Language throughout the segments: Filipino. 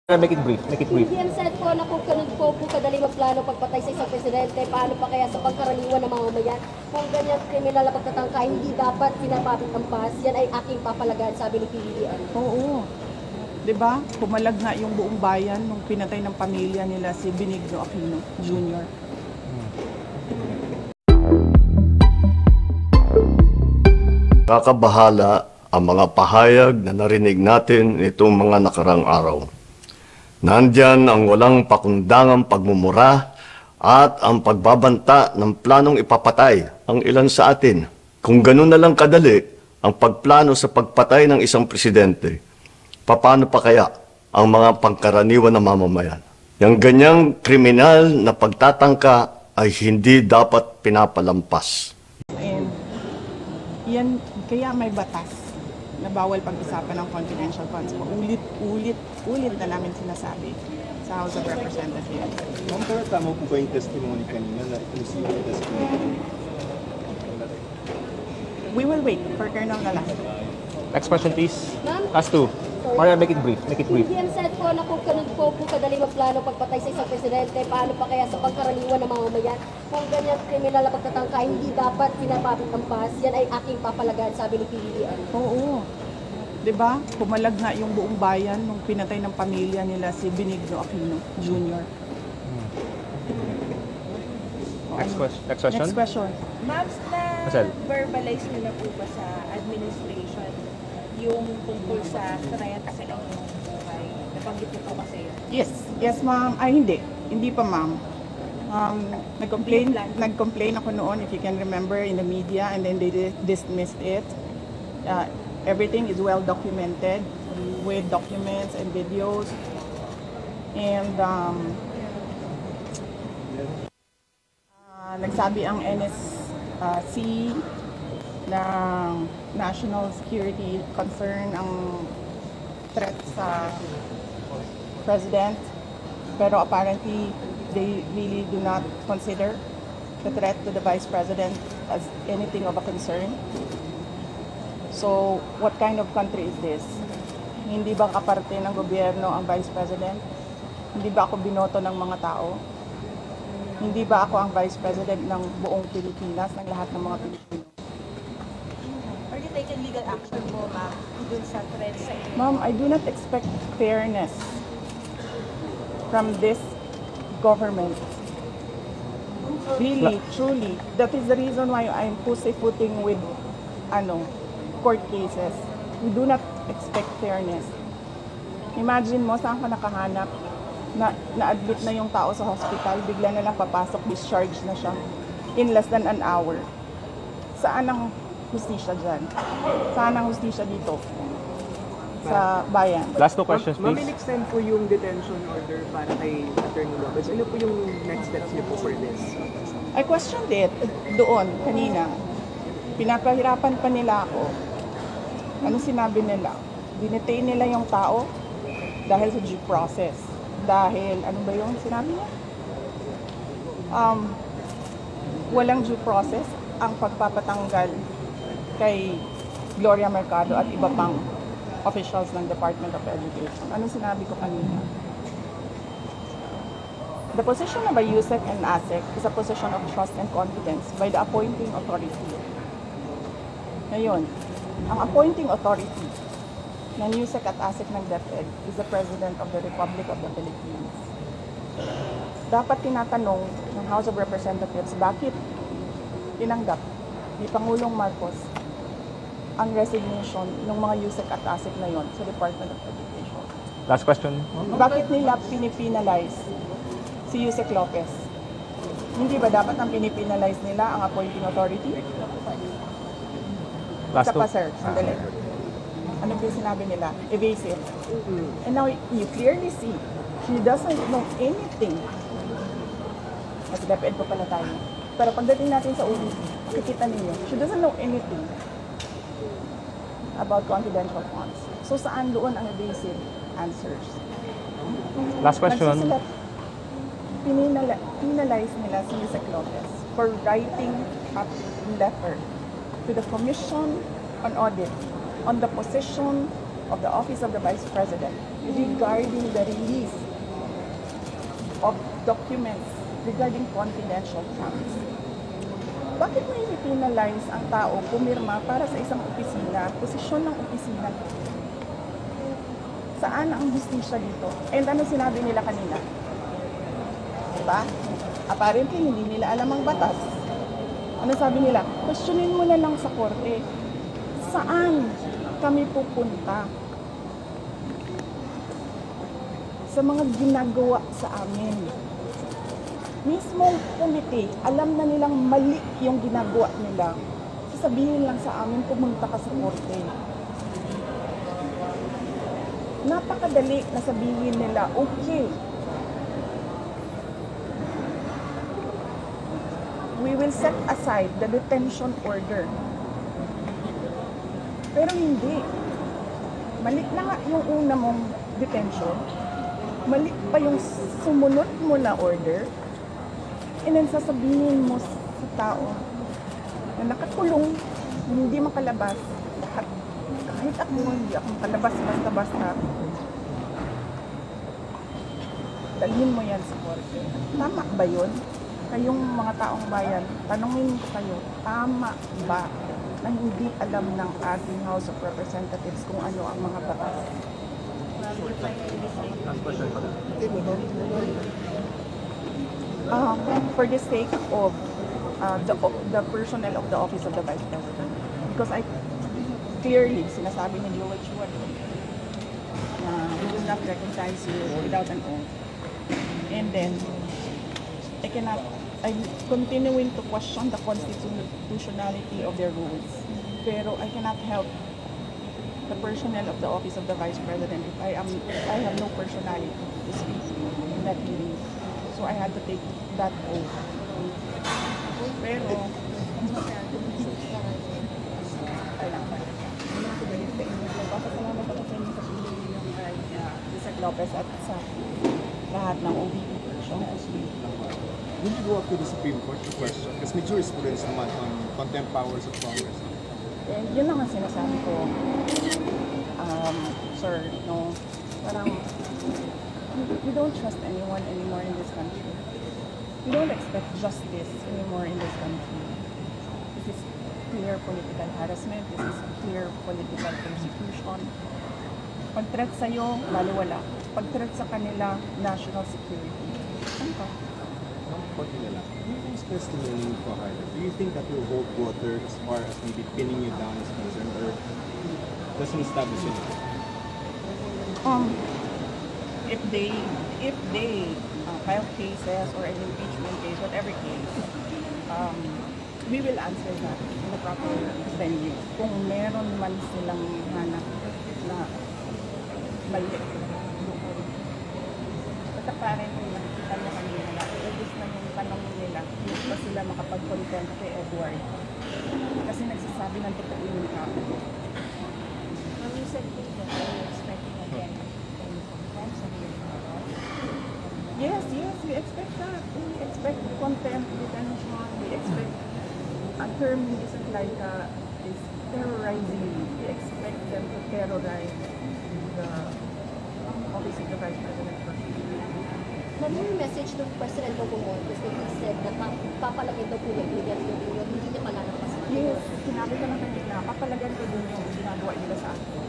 Make it brief, make it brief. PBM said po na kung ganun po kadali magplano pagpatay sa isang presidente, paano pa kaya sa pagkaraniwan ng mamamayan? Kung ganyan kriminal na pagtatangka, hindi dapat pinapapit ang pas, yan ay aking papalagan, sabi ni PBM. Oo. Diba? Pumalag nga yung buong bayan nung pinatay ng pamilya nila si Benigno Aquino Jr. Kakabahala ang mga pahayag na narinig natin itong mga nakarang araw. Nandyan ang walang pakundangang pagmumura at ang pagbabanta ng planong ipapatay ang ilan sa atin. Kung ganun na lang kadali ang pagplano sa pagpatay ng isang presidente, paano pa kaya ang mga pangkaraniwan na mamamayan? Yang ganyang kriminal na pagtatangka ay hindi dapat pinapalampas. And yan, kaya may batas na bawal pag-usapan ng confidential funds. Ulit na namin sinasabi sa House of Representatives. Ma'am, pero tama po ba yung testimony kanina na receive the testimony? We will wait for Colonel Galaz. Next question, please. Ma'am? Last two. Maria, make it brief, make it brief. PBM said po na kung ganun po kadali magplano pagpatay sa isang presidente, paano pa kaya sa pagkaraniwan ng mamamayan? Kung ganyan kriminal na pagtatangka, hindi dapat pinapapit ang pas, yan ay aking papalagan, sabi ni PBM. Oo. Diba? Pumalag nga yung buong bayan nung pinatay ng pamilya nila si Benigno Aquino Jr. Next question. Next question. Ma'am, Marcel. na-verbalize nyo na po ba sa administration yung tungkol sa threat sa inyong buhay? Nabanggit niyo po kasi yun. Yes. Yes, ma'am. Ay, hindi. Hindi pa, ma'am. Nag-complain ako noon, if you can remember, in the media, and then they dismissed it. Everything is well documented with documents and videos. And nagsabi ang NSC na national security concern ang threat sa president, pero apparently they really do not consider the threat to the vice president as anything of a concern. So, what kind of country is this? Hindi ba kaparte ng gobyerno ang vice president? Hindi ba ako binoto ng mga tao? Hindi ba ako ang vice president ng buong Pilipinas, ng lahat ng mga Pilipino? Are you taking legal action mo, ma'am, dun sa threat sa inyo? Ma'am, I do not expect fairness from this government. Really, truly. That is the reason why I'm pussyfooting with court cases. We do not expect fairness. Imagine mo, saan ka nakahanap na-admit na yung tao sa hospital, bigla na lang papasok, discharge na siya in less than an hour. Saan ang hustisya dyan? Saan ang hustisya dito? Sa bayan. Last two questions, please. Ma'am, po yung detention order para kay Attorney Lopez. Ano po yung next steps niyo po for this? I questioned it doon, kanina. Pinapahirapan pa nila ako. Ano sinabi nila? Dinetain nila yung tao dahil sa due process. Dahil, ano ba yung sinabi niya? Walang due process ang pagpapatanggal kay Gloria Mercado at iba pang officials ng Department of Education. Ano sinabi ko kanina? The position of a USEC and ASEC is a position of trust and confidence by the appointing authority. Ngayon, ang appointing authority ng USEC at ASEC ng DepEd is the President of the Republic of the Philippines. Dapat tinatanong ng House of Representatives bakit tinanggap ni Pangulong Marcos ang resignation ng mga USEC at ASEC na yon sa Department of Education. Last question. Bakit nila pinipinalize si Yusek Lopez? Hindi ba dapat ang pinipinalize nila ang appointing authority? Last Isa pa, two. sir. Sandali. Ano ba yung sinabi nila? Evasive. And now, you clearly see, she doesn't know anything. Mas DepEd pa pala tayo. Pero pagdating natin sa ulo, makikita ninyo, she doesn't know anything about confidential funds. So, saan doon ang evasive answers? Last question. Penalize nila si Yusek Lopez for writing a letter to the Commission on Audit on the position of the Office of the Vice President regarding the release documents regarding confidential funds. Bakit may penalize ang tao pumirma para sa isang opisina, posisyon ng opisina? Saan ang justisya dito? And ano sinabi nila kanina? Diba? Apparently, hindi nila alam ang batas. Ano sabi nila? Questionin mo na lang sa korte. Saan kami pupunta? Sa mga ginagawa sa amin. Mismong komite, alam na nilang mali yung ginagawa nila. Sasabihin lang sa amin, pumunta ka sa korte. Napakadali na sabihin nila, okay, we will set aside the detention order. Pero hindi. Mali na nga yung una mong detention. Mali pa yung sumunod mo na order. And then sasabihin mo sa tao na nakakulong, hindi makalabas. Lahat, kahit ako, hindi ako makalabas basta-basta. Dalhin mo yan sa korte. Tama ba yun? Kayong mga taong bayan, tanungin ko kayo, tama ba na hindi alam ng ating House of Representatives kung ano ang mga batas? For the sake of the personnel of the Office of the Vice President, because I clearly sinasabi ni Joel Chua na we will not recognize you without an oath. And then, I'm continuing to question the constitutionality of their rules. Pero I cannot help the personnel of the Office of the Vice President if I have no personality to speak in that meeting. So I had to take that oath. Pero, papasalamat ako sa inyo sa pinili yung Isaac Lopez at sa lahat ng OVP version. Will you go up to the Supreme Court to question? Kasi may jurisprudence naman on contempt powers of Congress. And yun lang ang sinasabi ko, sir, no, parang we don't trust anyone anymore in this country. We don't expect justice anymore in this country. This is clear political harassment, this is clear political persecution. Pag-threat sa'yo, lalo wala. Pag-threat sa kanila, national security. Ano ka? Who's testimony for hire? Do you think that will hold water as far as maybe pinning you down as concerned, or doesn't establish anything? If they file cases or an impeachment case, whatever case, we will answer that in the proper venue. Kung meron man silang hanap na mali. Basta parang nakikita niya kanina na ubus na yung tanong nila, hindi pa sila makapag-content kay Edward. Kasi nagsasabi ng totoo yung tao. You said that you're expecting again any contempt sa Yes, we expect that. We expect contempt, detention. We expect a term isn't like is terrorizing. We expect them to terrorize the Office of the Vice President. Ma'am, yung message ng President Bongbong Marcos na he said na papalagay daw po yung hindi niya palalapas. Yes, sinabi ko na kanina, papalagan ko din yung ginagawa nila sa akin.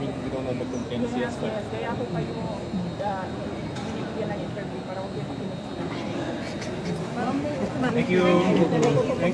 We don't know the contempt Yes, yes, but yes. Kaya ako kayo binigyan ng interview para huwag yung makinig sila. Thank you. Thank you.